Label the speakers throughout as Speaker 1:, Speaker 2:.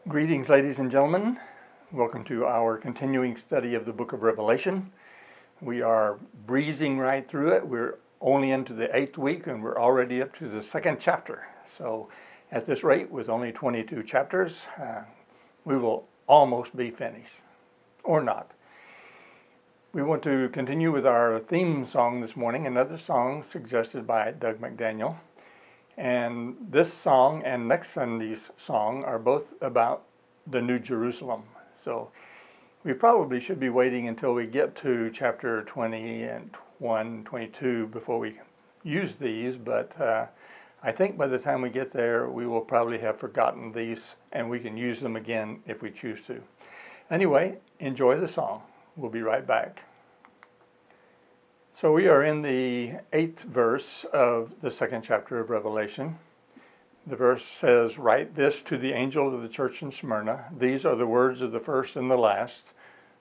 Speaker 1: Greetings, ladies and gentlemen. Welcome to our continuing study of the book of Revelation. We are breezing right through it. We're only into the 8th week and we're already up to the 2nd chapter. So at this rate, with only 22 chapters, we will almost be finished, or not. We want to continue with our theme song this morning, another song suggested by Doug McDaniel. And this song and next Sunday's song are both about the New Jerusalem. So we probably should be waiting until we get to chapter 20 and 22 before we use these, but I think by the time we get there, we will probably have forgotten these and we can use them again if we choose to. Anyway, enjoy the song. We'll be right back. So we are in the 8th verse of the 2nd chapter of Revelation. The verse says, "Write this to the angel of the church in Smyrna. These are the words of the first and the last,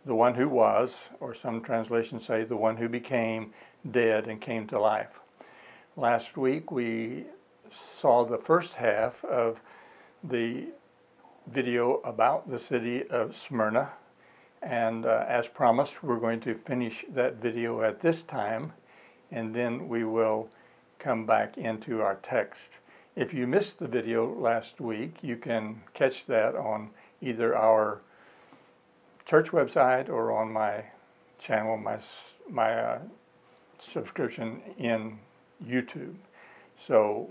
Speaker 1: the one who was," or some translations say, "the one who became dead and came to life." Last week we saw the first half of the video about the city of Smyrna. And as promised, we're going to finish that video at this time, and then we will come back into our text. If you missed the video last week, you can catch that on either our church website or on my channel, my subscription in YouTube. So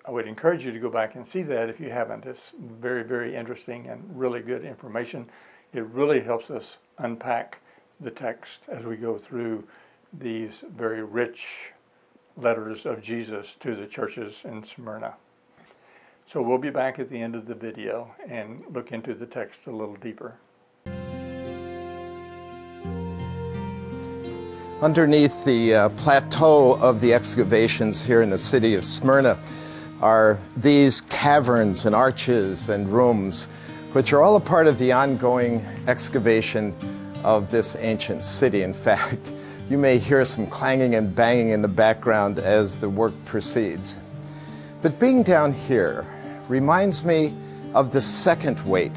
Speaker 1: I would encourage you to go back and see that if you haven't. It's very, very interesting and really good information. It really helps us unpack the text as we go through these very rich letters of Jesus to the churches in Smyrna. So we'll be back at the end of the video and look into the text a little deeper.
Speaker 2: Underneath the plateau of the excavations here in the city of Smyrna are these caverns and arches and rooms, which are all a part of the ongoing excavation of this ancient city. In fact, you may hear some clanging and banging in the background as the work proceeds. But being down here reminds me of the second weight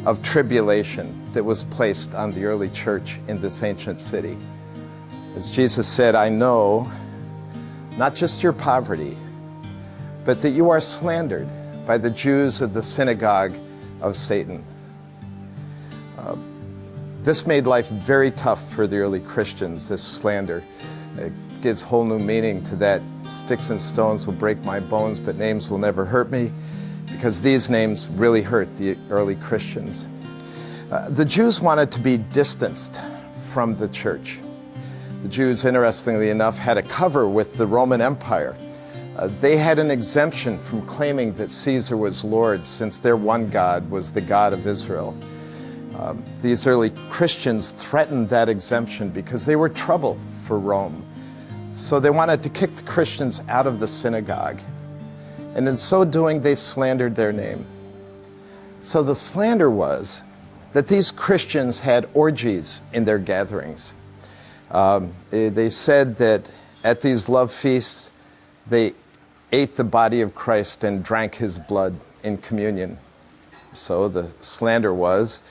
Speaker 2: of tribulation that was placed on the early church in this ancient city. As Jesus said, "I know not just your poverty, but that you are slandered by the Jews of the synagogue of Satan." This made life very tough for the early Christians, this slander. It gives whole new meaning to that. "Sticks and stones will break my bones, but names will never hurt me," because these names really hurt the early Christians. The Jews wanted to be distanced from the church. The Jews, interestingly enough, had a cover with the Roman Empire. They had an exemption from claiming that Caesar was Lord, since their one God was the God of Israel. These early Christians threatened that exemption because they were trouble for Rome. So they wanted to kick the Christians out of the synagogue. And in so doing, they slandered their name. So the slander was that these Christians had orgies in their gatherings. They said that at these love feasts, they ate the body of Christ and drank his blood in communion. So the slander was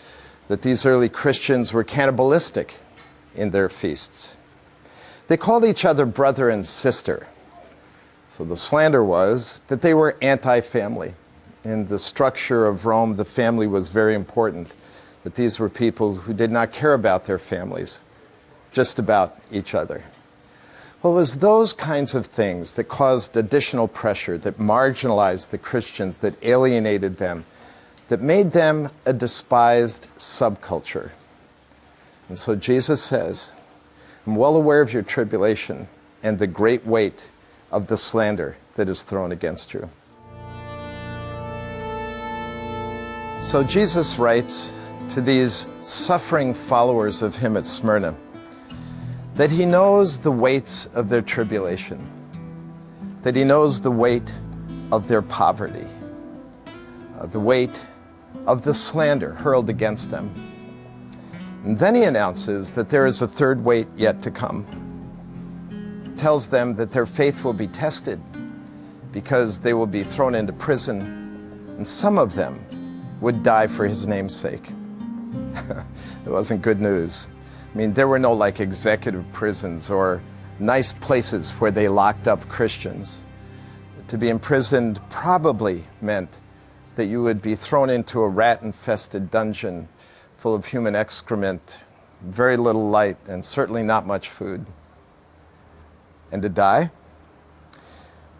Speaker 2: that these early Christians were cannibalistic in their feasts. They called each other brother and sister. So the slander was that they were anti-family. In the structure of Rome, the family was very important, that these were people who did not care about their families, just about each other. Well, it was those kinds of things that caused additional pressure, that marginalized the Christians, that alienated them, that made them a despised subculture. And so Jesus says, "I'm well aware of your tribulation and the great weight of the slander that is thrown against you." So Jesus writes to these suffering followers of him at Smyrna that he knows the weights of their tribulation, that he knows the weight of their poverty, the weight of the slander hurled against them. And then he announces that there is a third weight yet to come. He tells them that their faith will be tested because they will be thrown into prison, and some of them would die for his name's sake. It wasn't good news. I mean, there were no like executive prisons or nice places where they locked up Christians. To be imprisoned probably meant that you would be thrown into a rat-infested dungeon full of human excrement, very little light, and certainly not much food. And to die?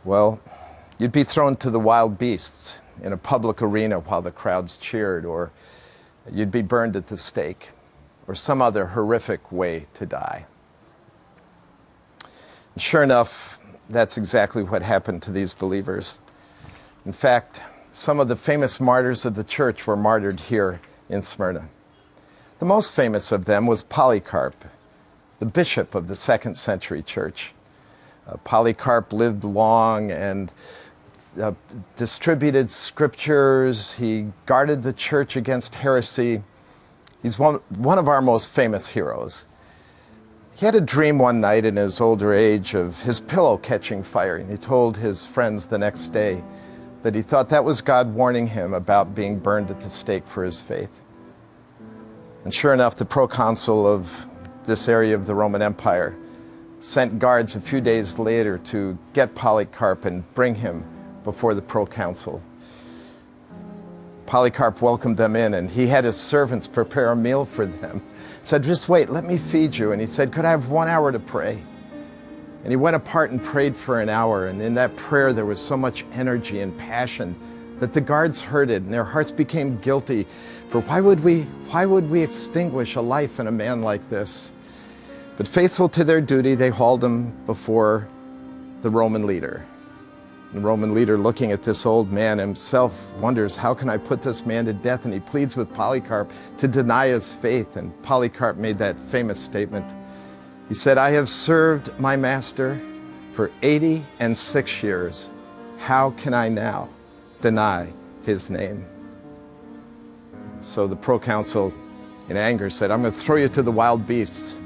Speaker 2: Well, you'd be thrown to the wild beasts in a public arena while the crowds cheered, or you'd be burned at the stake, or some other horrific way to die. And sure enough, that's exactly what happened to these believers. In fact, some of the famous martyrs of the church were martyred here in Smyrna. The most famous of them was Polycarp, the bishop of the 2nd century church. Polycarp lived long and distributed scriptures. He guarded the church against heresy. He's one of our most famous heroes. He had a dream one night in his older age of his pillow catching fire, and he told his friends the next day that he thought that was God warning him about being burned at the stake for his faith. And sure enough, the proconsul of this area of the Roman Empire sent guards a few days later to get Polycarp and bring him before the proconsul. Polycarp welcomed them in, and he had his servants prepare a meal for them. He said, "Just wait, let me feed you." And he said, "Could I have 1 hour to pray?" And he went apart and prayed for an hour, and in that prayer there was so much energy and passion that the guards heard it, and their hearts became guilty. For why would we extinguish a life in a man like this? But faithful to their duty, they hauled him before the Roman leader. The Roman leader, looking at this old man himself, wonders, how can I put this man to death? And he pleads with Polycarp to deny his faith. And Polycarp made that famous statement. He said, "I have served my master for 86 years. How can I now deny his name?" So the proconsul, in anger, said, "I'm going to throw you to the wild beasts."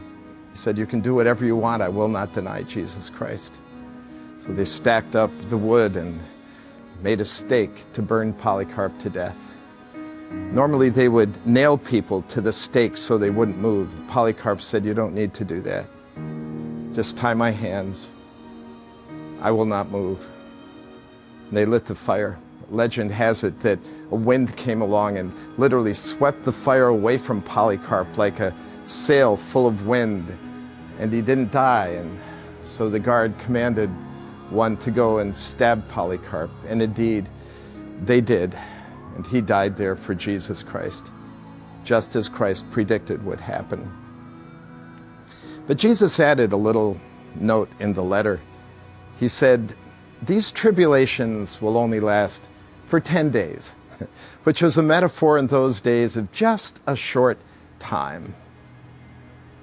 Speaker 2: He said, "You can do whatever you want. I will not deny Jesus Christ." So they stacked up the wood and made a stake to burn Polycarp to death. Normally they would nail people to the stake so they wouldn't move. Polycarp said, "You don't need to do that. Just tie my hands. I will not move." And they lit the fire. Legend has it that a wind came along and literally swept the fire away from Polycarp like a sail full of wind, and he didn't die. And so the guard commanded one to go and stab Polycarp, and indeed they did, and he died there for Jesus Christ, just as Christ predicted would happen. But Jesus added a little note in the letter. He said, "These tribulations will only last for 10 days, which was a metaphor in those days of just a short time.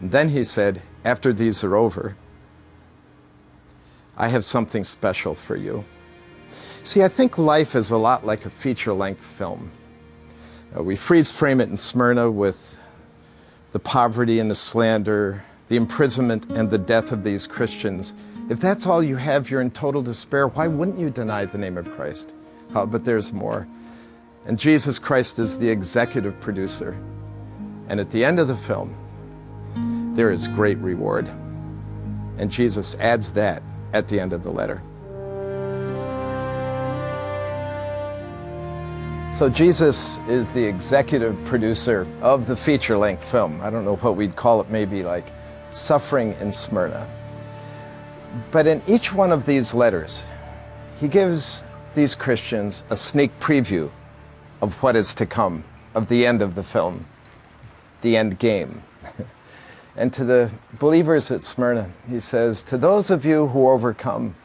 Speaker 2: And then he said, after these are over, I have something special for you." See, I think life is a lot like a feature-length film. We freeze frame it in Smyrna with the poverty and the slander, the imprisonment and the death of these Christians. If that's all you have, you're in total despair. Why wouldn't you deny the name of Christ? But there's more. And Jesus Christ is the executive producer. And at the end of the film, there is great reward. And Jesus adds that at the end of the letter. So Jesus is the executive producer of the feature-length film. I don't know what we'd call it, maybe like Suffering in Smyrna. But in each one of these letters, he gives these Christians a sneak preview of what is to come, of the end of the film, the end game. And to the believers at Smyrna, he says, "To those of you who overcome,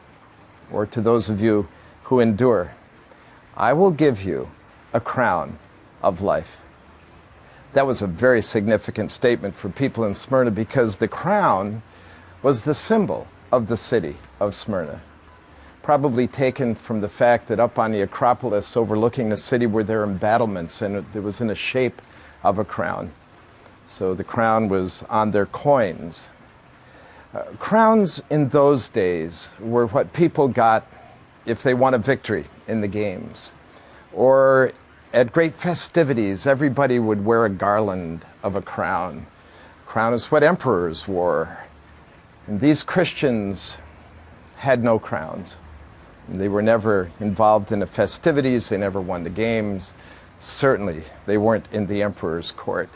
Speaker 2: or to those of you who endure, I will give you a crown of life." That was a very significant statement for people in Smyrna, because the crown was the symbol of the city of Smyrna. Probably taken from the fact that up on the Acropolis overlooking the city were their embattlements, and it was in the shape of a crown. So the crown was on their coins. Crowns in those days were what people got if they won a victory in the games, or At great festivities, everybody would wear a garland of a crown. Crown is what emperors wore. And these Christians had no crowns. They were never involved in the festivities. They never won the games. Certainly, they weren't in the emperor's court.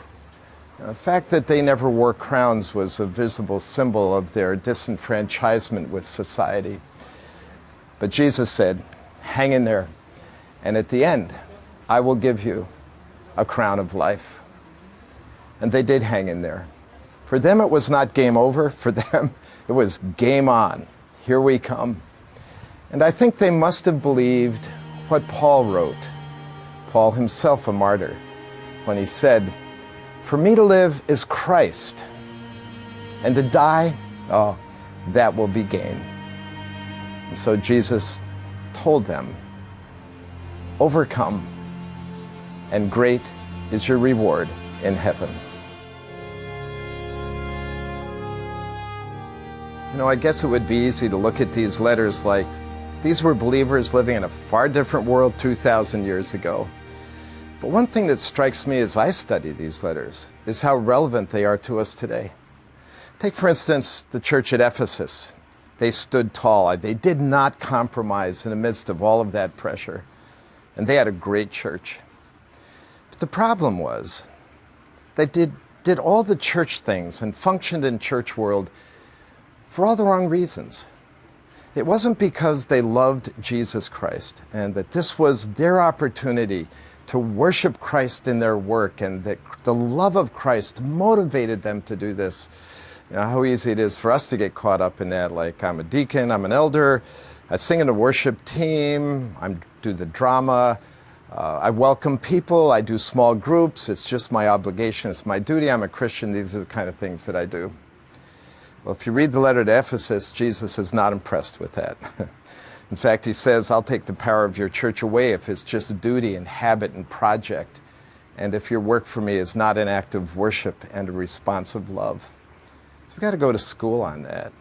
Speaker 2: The fact that they never wore crowns was a visible symbol of their disenfranchisement with society. But Jesus said, hang in there, and at the end, I will give you a crown of life. And they did hang in there. For them, it was not game over. For them, it was game on. Here we come. And I think they must have believed what Paul wrote, Paul himself a martyr, when he said, for me to live is Christ, and to die, oh, that will be gain. And so Jesus told them, overcome, and great is your reward in heaven. You know, I guess it would be easy to look at these letters like these were believers living in a far different world 2,000 years ago. But one thing that strikes me as I study these letters is how relevant they are to us today. Take, for instance, the church at Ephesus. They stood tall. They did not compromise in the midst of all of that pressure. And they had a great church. But the problem was they did all the church things and functioned in church world for all the wrong reasons. It wasn't because they loved Jesus Christ and that this was their opportunity to worship Christ in their work, and that the love of Christ motivated them to do this. You know, how easy it is for us to get caught up in that, like I'm a deacon, I'm an elder, I sing in a worship team, I do the drama, I welcome people, I do small groups, it's just my obligation, it's my duty, I'm a Christian, these are the kind of things that I do. Well, if you read the letter to Ephesus, Jesus is not impressed with that. In fact, he says, I'll take the power of your church away if it's just duty and habit and project, and if your work for me is not an act of worship and a response of love. So we've got to go to school on that.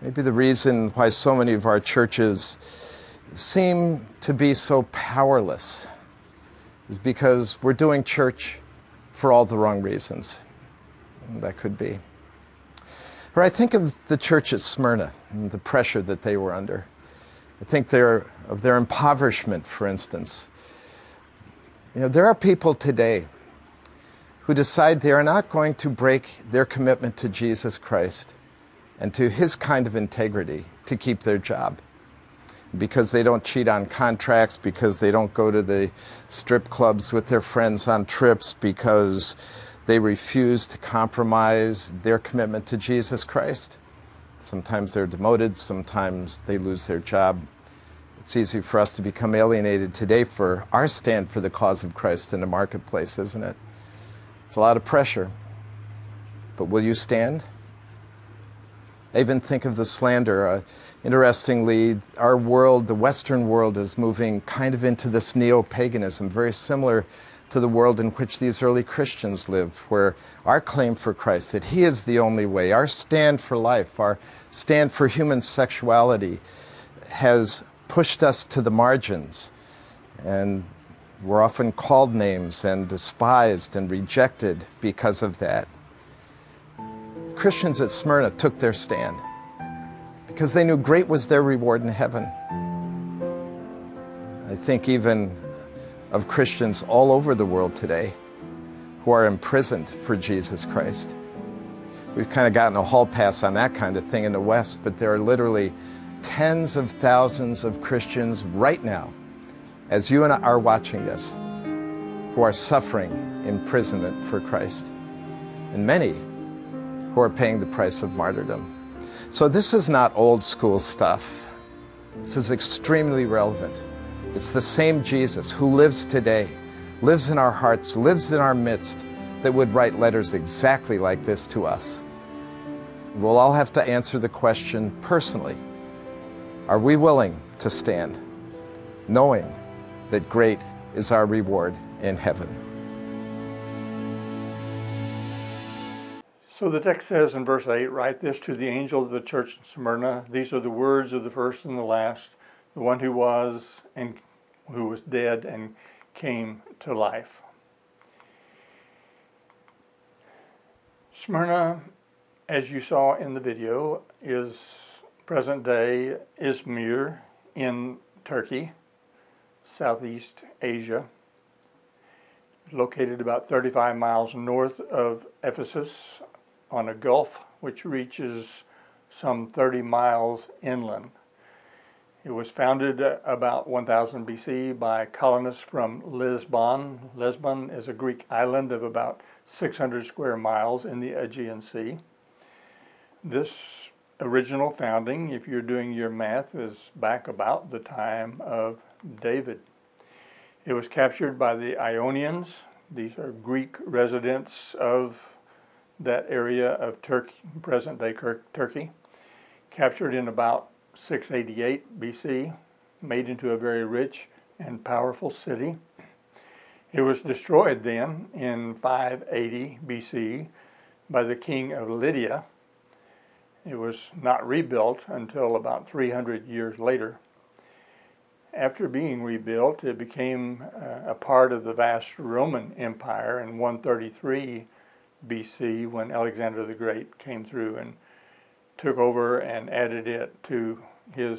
Speaker 2: Maybe the reason why so many of our churches seem to be so powerless is because we're doing church for all the wrong reasons. That could be. Or I think of the church at Smyrna and the pressure that they were under. I think of their impoverishment, for instance. You know, there are people today who decide they are not going to break their commitment to Jesus Christ and to his kind of integrity to keep their job. Because they don't cheat on contracts, because they don't go to the strip clubs with their friends on trips, because they refuse to compromise their commitment to Jesus Christ. Sometimes they're demoted, sometimes they lose their job. It's easy for us to become alienated today for our stand for the cause of Christ in the marketplace, isn't it? It's a lot of pressure. But will you stand? I even think of the slander. Interestingly, our world, the Western world, is moving kind of into this neo-paganism, very similar to the world in which these early Christians lived, where our claim for Christ, that he is the only way, our stand for life, our stand for human sexuality, has pushed us to the margins. And we're often called names and despised and rejected because of that. Christians at Smyrna took their stand because they knew great was their reward in heaven. I think even of Christians all over the world today who are imprisoned for Jesus Christ. We've kind of gotten a hall pass on that kind of thing in the West, but there are literally tens of thousands of Christians right now, as you and I are watching this, who are suffering imprisonment for Christ, and many who are paying the price of martyrdom. So this is not old school stuff. This is extremely relevant. It's the same Jesus who lives today, lives in our hearts, lives in our midst, that would write letters exactly like this to us. We'll all have to answer the question personally. Are we willing to stand, knowing that great is our reward in heaven?
Speaker 1: So the text says in verse 8, write this to the angel of the church in Smyrna. These are the words of the first and the last, the one who was and who was dead and came to life. Smyrna, as you saw in the video, is present-day Izmir in Turkey, Southeast Asia. It's located about 35 miles north of Ephesus on a gulf which reaches some 30 miles inland. It was founded about 1000 BC by colonists from Lisbon. Lisbon is a Greek island of about 600 square miles in the Aegean Sea. This original founding, if you're doing your math, is back about the time of David. It was captured by the Ionians. These are Greek residents of that area of Turkey, present-day Turkey. Captured in about 688 BC, made into a very rich and powerful city. It was destroyed then in 580 BC by the king of Lydia. It was not rebuilt until about 300 years later. After being rebuilt, it became a part of the vast Roman Empire in 133 BC when Alexander the Great came through and took over and added it to his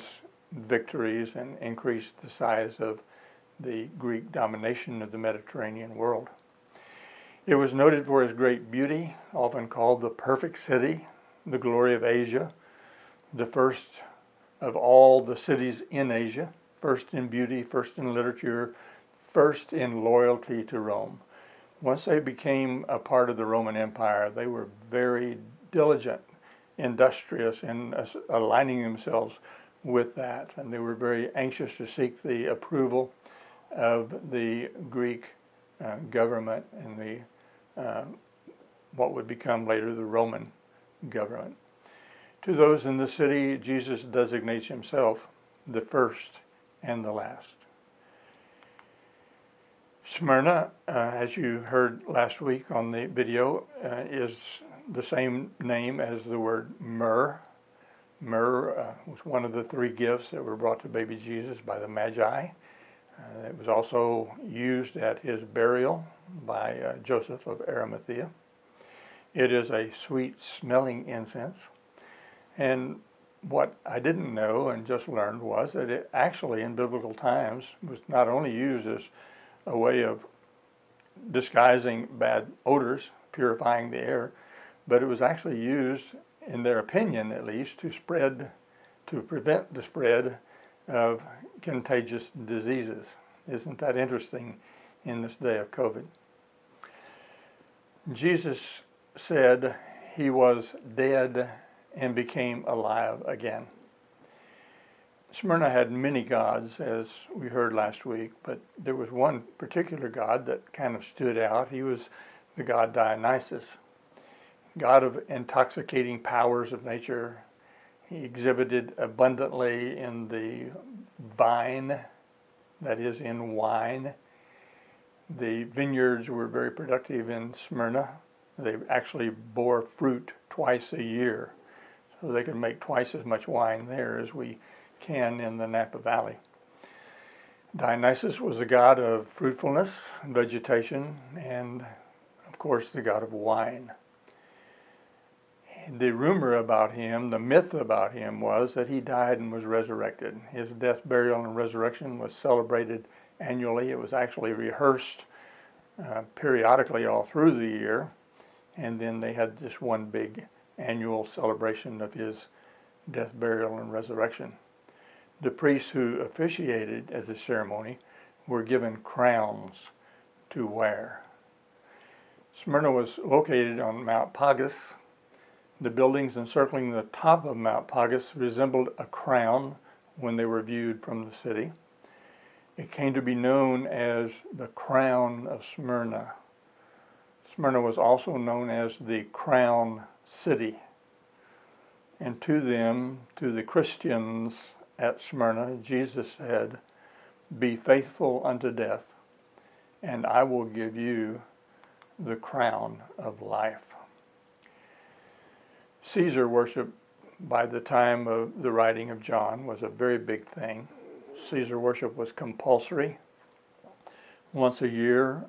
Speaker 1: victories and increased the size of the Greek domination of the Mediterranean world. It was noted for its great beauty, often called the perfect city, the glory of Asia, the first of all the cities in Asia, first in beauty, first in literature, first in loyalty to Rome. Once they became a part of the Roman Empire, they were very diligent, industrious in aligning themselves with that, and they were very anxious to seek the approval of the Greek government and the what would become later the Roman government. To those in the city, Jesus designates himself the first and the last. Smyrna, as you heard last week on the video, is the same name as the word myrrh. Myrrh was one of the three gifts that were brought to baby Jesus by the Magi. It was also used at his burial by Joseph of Arimathea. It is a sweet-smelling incense. And what I didn't know and just learned was that it actually, in biblical times, was not only used as a way of disguising bad odors, purifying the air, but it was actually used, in their opinion at least, to prevent the spread of contagious diseases. Isn't that interesting in this day of COVID? Jesus said he was dead and became alive again. Smyrna had many gods, as we heard last week, but there was one particular god that kind of stood out. He was the god Dionysus, god of intoxicating powers of nature. He exhibited abundantly in the vine, that is, in wine. The vineyards were very productive in Smyrna. They actually bore fruit twice a year, so they could make twice as much wine there as we can in the Napa Valley. Dionysus was the god of fruitfulness, vegetation, and of course the god of wine. The rumor about him, the myth about him, was that he died and was resurrected. His death, burial, and resurrection was celebrated annually. It was actually rehearsed periodically all through the year, and then they had this one big annual celebration of his death, burial, and resurrection. The priests who officiated at the ceremony were given crowns to wear. Smyrna was located on Mount Pagus. The buildings encircling the top of Mount Pagus resembled a crown when they were viewed from the city. It came to be known as the Crown of Smyrna. Smyrna was also known as the Crown City. And to them, to the Christians at Smyrna, Jesus said, "Be faithful unto death, and I will give you the crown of life." Caesar worship by the time of the writing of John was a very big thing. Caesar worship was compulsory. Once a year,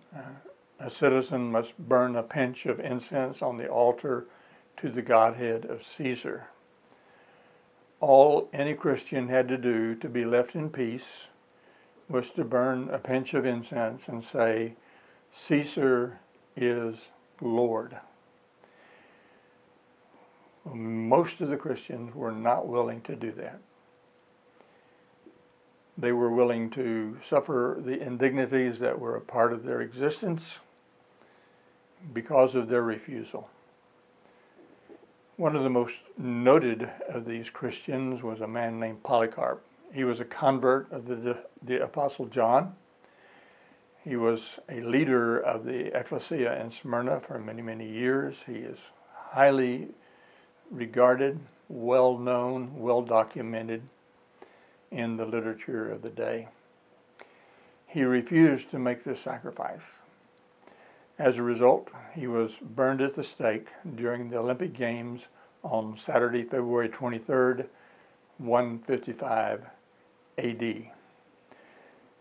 Speaker 1: a citizen must burn a pinch of incense on the altar to the Godhead of Caesar. All any Christian had to do to be left in peace was to burn a pinch of incense and say, "Caesar is Lord." Most of the Christians were not willing to do that. They were willing to suffer the indignities that were a part of their existence because of their refusal. One of the most noted of these Christians was a man named Polycarp. He was a convert of the Apostle John. He was a leader of the ecclesia in Smyrna for many, many years. He is highly regarded, well known, well documented in the literature of the day. He refused to make this sacrifice. As a result, he was burned at the stake during the Olympic Games on Saturday, February 23rd, 155 AD.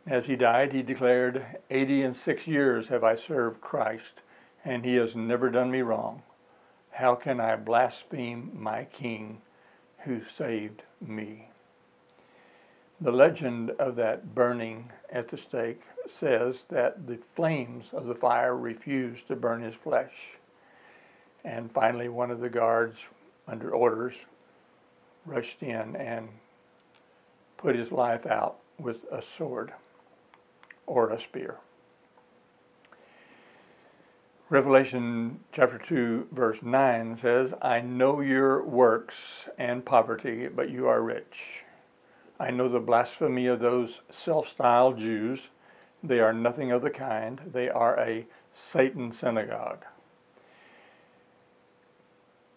Speaker 1: As he died, he declared, 86 years have I served Christ, and he has never done me wrong. How can I blaspheme my King who saved me?" The legend of that burning at the stake says that the flames of the fire refused to burn his flesh. And finally, one of the guards, under orders, rushed in and put his life out with a sword or a spear. Revelation chapter 2, verse 9 says, "I know your works and poverty, but you are rich. I know the blasphemy of those self-styled Jews. They are nothing of the kind. They are a Satan synagogue."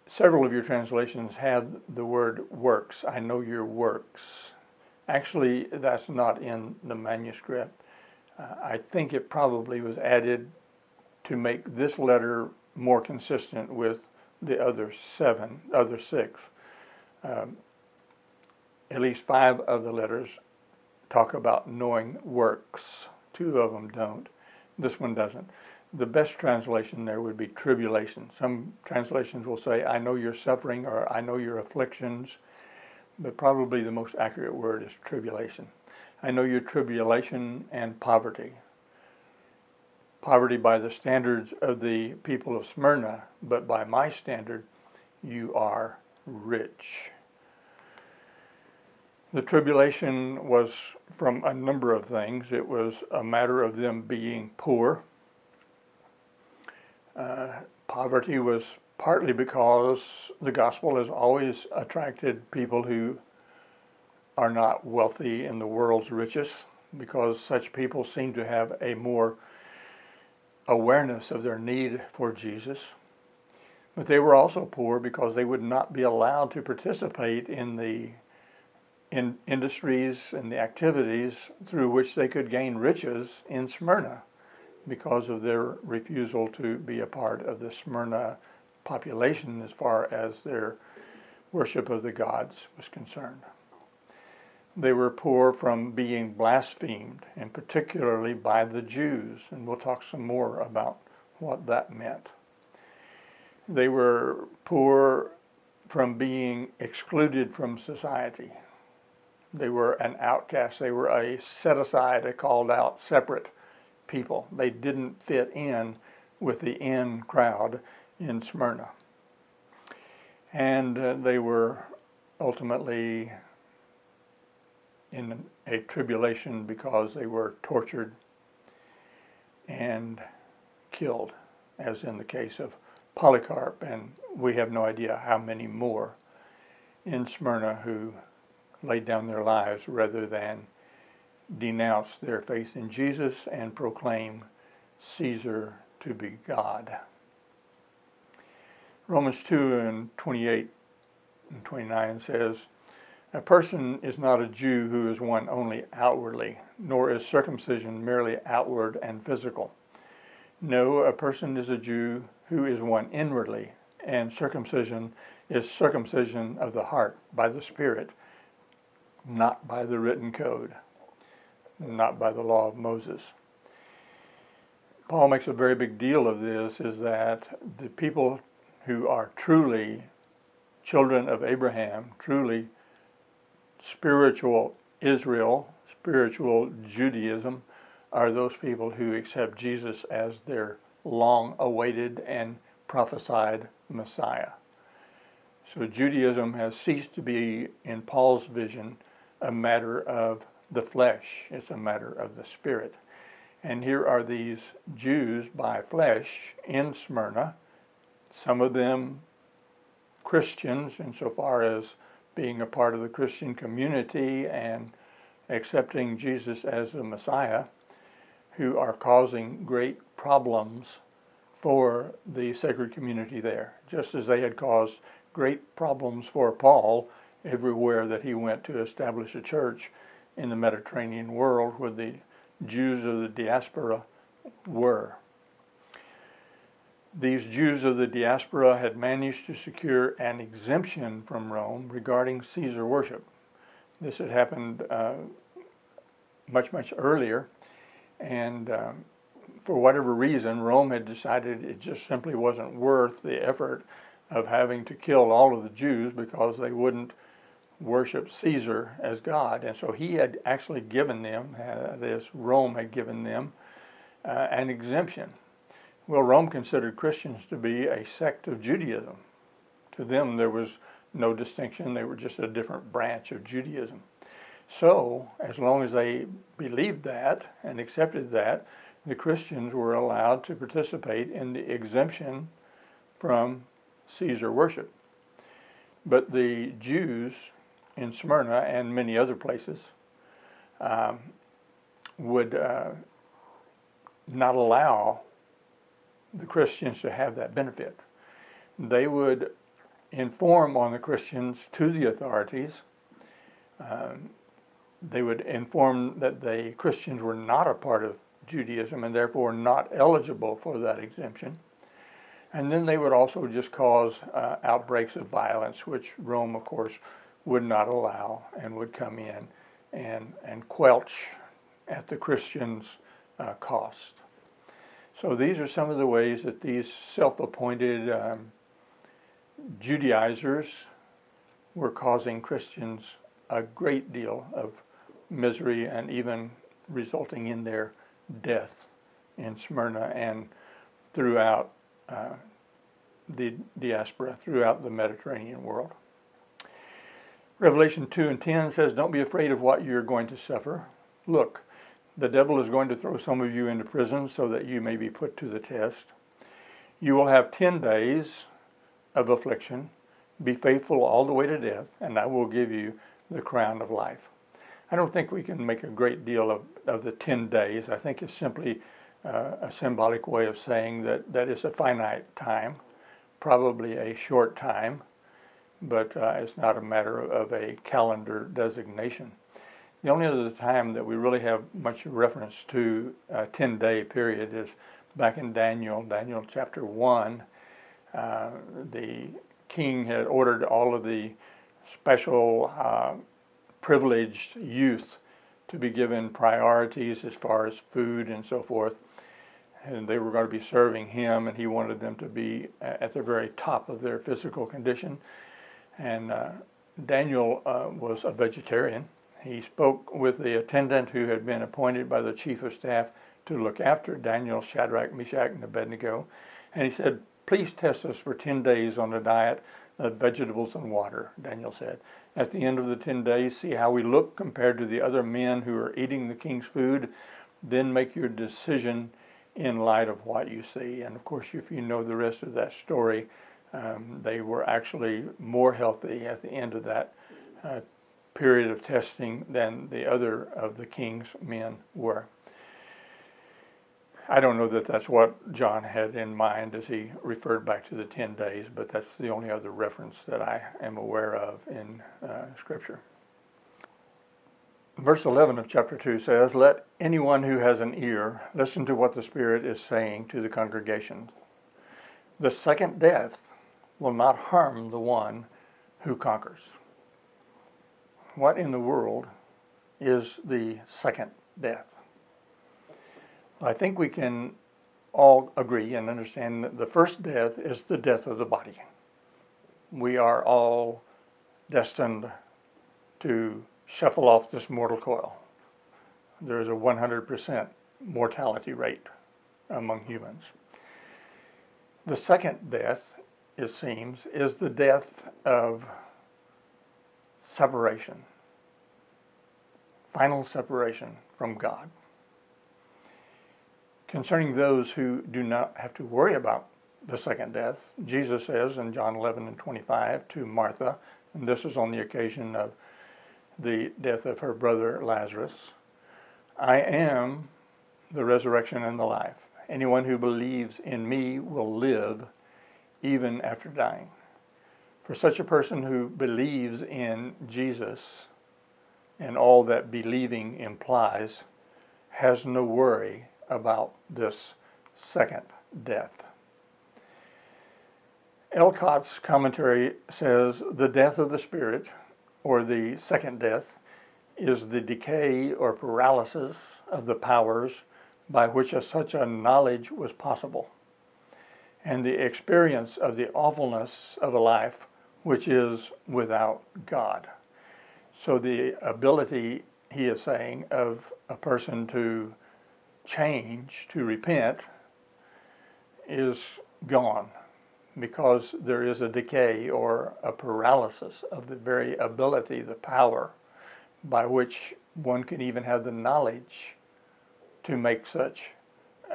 Speaker 1: Several of your translations have the word works. I know your works. Actually, that's not in the manuscript. I think it probably was added to make this letter more consistent with the other six. At least 5 of the letters talk about knowing works. 2 of them don't. This one doesn't. The best translation there would be tribulation. Some translations will say, "I know your suffering," or "I know your afflictions," but probably the most accurate word is tribulation. I know your tribulation and poverty. Poverty by the standards of the people of Smyrna, but by my standard, you are rich. The tribulation was from a number of things. It was a matter of them being poor. Poverty was partly because the gospel has always attracted people who are not wealthy in the world's riches, because such people seem to have a more awareness of their need for Jesus. But they were also poor because they would not be allowed to participate in the industries and the activities through which they could gain riches in Smyrna, because of their refusal to be a part of the Smyrna population as far as their worship of the gods was concerned. They were poor from being blasphemed, and particularly by the Jews, and we'll talk some more about what that meant. They were poor from being excluded from society. They were an outcast. They were a set aside, a called out, separate people. They didn't fit in with the in crowd in Smyrna. And they were ultimately in a tribulation because they were tortured and killed, as in the case of Polycarp, and we have no idea how many more in Smyrna who laid down their lives rather than denounce their faith in Jesus and proclaim Caesar to be God. Romans 2 and 28 and 29 says, "A person is not a Jew who is one only outwardly, nor is circumcision merely outward and physical. No, a person is a Jew who is one inwardly, and circumcision is circumcision of the heart by the Spirit, not by the written code, not by the law of Moses." Paul makes a very big deal of this, is that the people who are truly children of Abraham, truly spiritual Israel, spiritual Judaism, are those people who accept Jesus as their long-awaited and prophesied Messiah. So Judaism has ceased to be, in Paul's vision, a matter of the flesh. It's a matter of the spirit. And here are these Jews by flesh in Smyrna, some of them Christians insofar as being a part of the Christian community and accepting Jesus as the Messiah, who are causing great problems for the sacred community there, just as they had caused great problems for Paul everywhere that he went to establish a church in the Mediterranean world where the Jews of the diaspora were. These Jews of the diaspora had managed to secure an exemption from Rome regarding Caesar worship. This had happened much earlier, and for whatever reason, Rome had decided it just simply wasn't worth the effort of having to kill all of the Jews because they wouldn't worship Caesar as God. And so he had actually given them, Rome had given them an exemption. Well, Rome considered Christians to be a sect of Judaism. To them, there was no distinction. They were just a different branch of Judaism. So, as long as they believed that and accepted that, the Christians were allowed to participate in the exemption from Caesar worship. But the Jews in Smyrna and many other places would not allow the Christians to have that benefit. They would inform on the Christians to the authorities. They would inform that the Christians were not a part of Judaism and therefore not eligible for that exemption. And then they would also just cause outbreaks of violence, which Rome, of course, would not allow and would come in and quelch at the Christians' cost. So these are some of the ways that these self-appointed Judaizers were causing Christians a great deal of misery and even resulting in their death in Smyrna and throughout the diaspora, throughout the Mediterranean world. Revelation 2:10 says, "Don't be afraid of what you're going to suffer. Look, the devil is going to throw some of you into prison so that you may be put to the test. You will have 10 days of affliction. Be faithful all the way to death, and I will give you the crown of life." I don't think we can make a great deal of the 10 days. I think it's simply a symbolic way of saying that it's a finite time, probably a short time, but it's not a matter of a calendar designation. The only other time that we really have much reference to a 10-day period is back in Daniel chapter 1. The king had ordered all of the special privileged youth to be given priorities as far as food and so forth. And they were going to be serving him, and he wanted them to be at the very top of their physical condition. And Daniel was a vegetarian. He spoke with the attendant who had been appointed by the chief of staff to look after Daniel, Shadrach, Meshach, and Abednego. And he said, "Please test us for 10 days on a diet of vegetables and water," Daniel said. "At the end of the 10 days, see how we look compared to the other men who are eating the king's food. Then make your decision in light of what you see." And of course, if you know the rest of that story, they were actually more healthy at the end of that period of testing than the other of the king's men were. I don't know that that's what John had in mind as he referred back to the 10 days, but that's the only other reference that I am aware of in Scripture. Verse 11 of chapter 2 says, "Let anyone who has an ear listen to what the Spirit is saying to the congregations. The second death will not harm the one who conquers." What in the world is the second death? I think we can all agree and understand that the first death is the death of the body. We are all destined to shuffle off this mortal coil. There is a 100% mortality rate among humans. The second death, it seems, is the death of separation, final separation from God. Concerning those who do not have to worry about the second death, Jesus says in John 11:25 to Martha, and this is on the occasion of the death of her brother Lazarus, I am the resurrection and the life. Anyone who believes in me will live even after dying. For such a person who believes in Jesus and all that believing implies has no worry about this second death. Elcott's commentary says the death of the spirit, or the second death, is the decay or paralysis of the powers by which such a knowledge was possible, and the experience of the awfulness of a life which is without God. So the ability, he is saying, of a person to change, to repent, is gone, because there is a decay or a paralysis of the very ability, the power, by which one can even have the knowledge to make such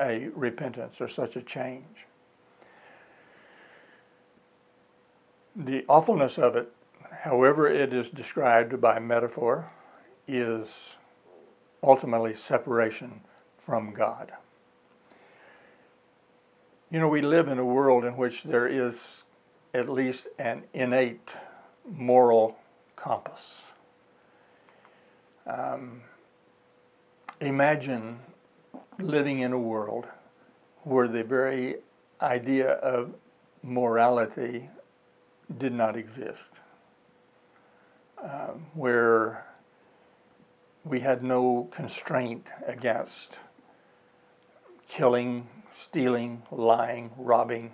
Speaker 1: a repentance or such a change. The awfulness of it, however it is described by metaphor, is ultimately separation from God. You know, we live in a world in which there is at least an innate moral compass. Imagine living in a world where the very idea of morality did not exist, where we had no constraint against killing, stealing, lying, robbing.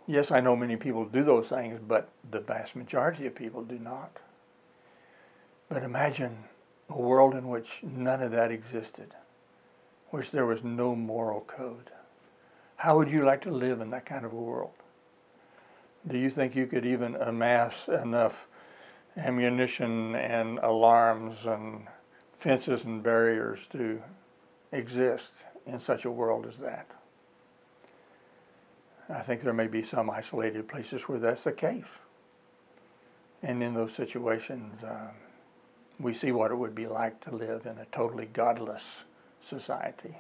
Speaker 1: Yes, I know many people do those things, but the vast majority of people do not. But imagine a world in which none of that existed, which there was no moral code. How would you like to live in that kind of a world? Do you think you could even amass enough ammunition and alarms and fences and barriers to exist in such a world as that? I think there may be some isolated places where that's the case. And in those situations, we see what it would be like to live in a totally godless society.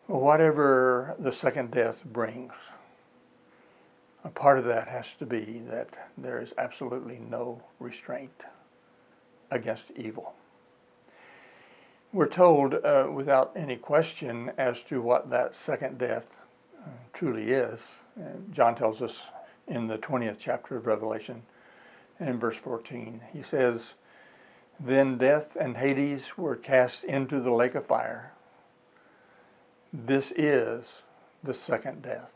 Speaker 1: Whatever the second death brings, a part of that has to be that there is absolutely no restraint against evil. We're told without any question as to what that second death truly is. John tells us in the 20th chapter of Revelation, in verse 14, he says, "Then death and Hades were cast into the lake of fire. This is the second death."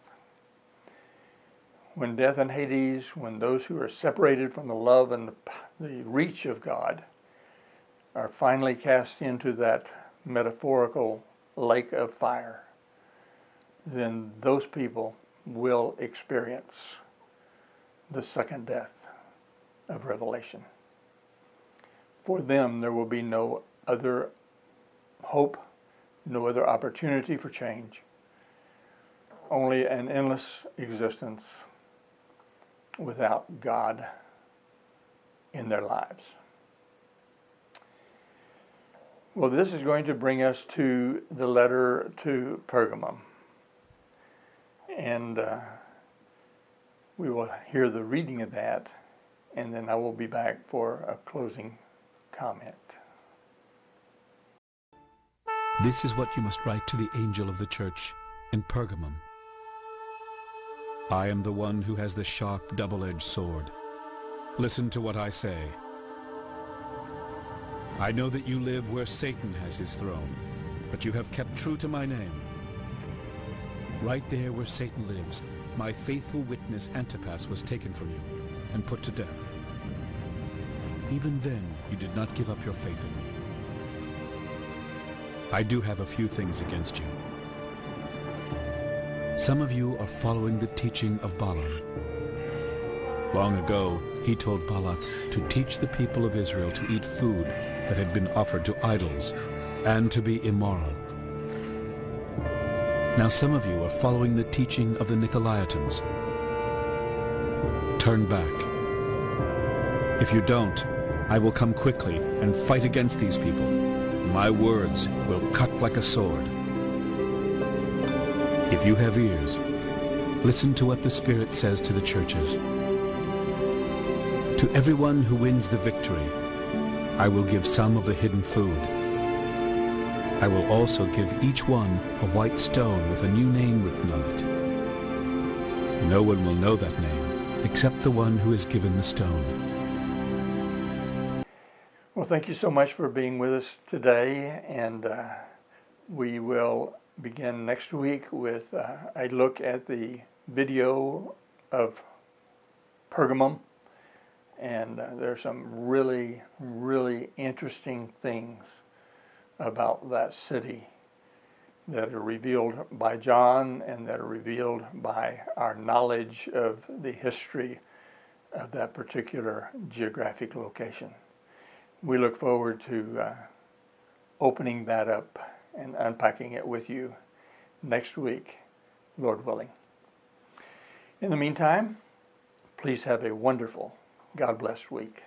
Speaker 1: When death and Hades, when those who are separated from the love and the reach of God are finally cast into that metaphorical lake of fire, then those people will experience the second death of Revelation. For them, there will be no other hope, no other opportunity for change, only an endless existence without God in their lives. Well, this is going to bring us to the letter to Pergamum. And we will hear the reading of that, and then I will be back for a closing comment.
Speaker 3: This is what you must write to the angel of the church in Pergamum. I am the one who has the sharp double-edged sword. Listen to what I say. I know that you live where Satan has his throne, but you have kept true to my name. Right there where Satan lives, my faithful witness Antipas was taken from you and put to death. Even then, you did not give up your faith in me. I do have a few things against you. Some of you are following the teaching of Balaam. Long ago, he told Balak to teach the people of Israel to eat food that had been offered to idols and to be immoral. Now some of you are following the teaching of the Nicolaitans. Turn back. If you don't, I will come quickly and fight against these people. My words will cut like a sword. If you have ears, listen to what the Spirit says to the churches. To everyone who wins the victory, I will give some of the hidden food. I will also give each one a white stone with a new name written on it. No one will know that name except the one who is given the stone.
Speaker 1: Well, thank you so much for being with us today, and we will begin next week with a look at the video of Pergamum, and there's some really, really interesting things about that city that are revealed by John and that are revealed by our knowledge of the history of that particular geographic location. We look forward to opening that up and unpacking it with you next week, Lord willing. In the meantime, please have a wonderful, God-blessed week.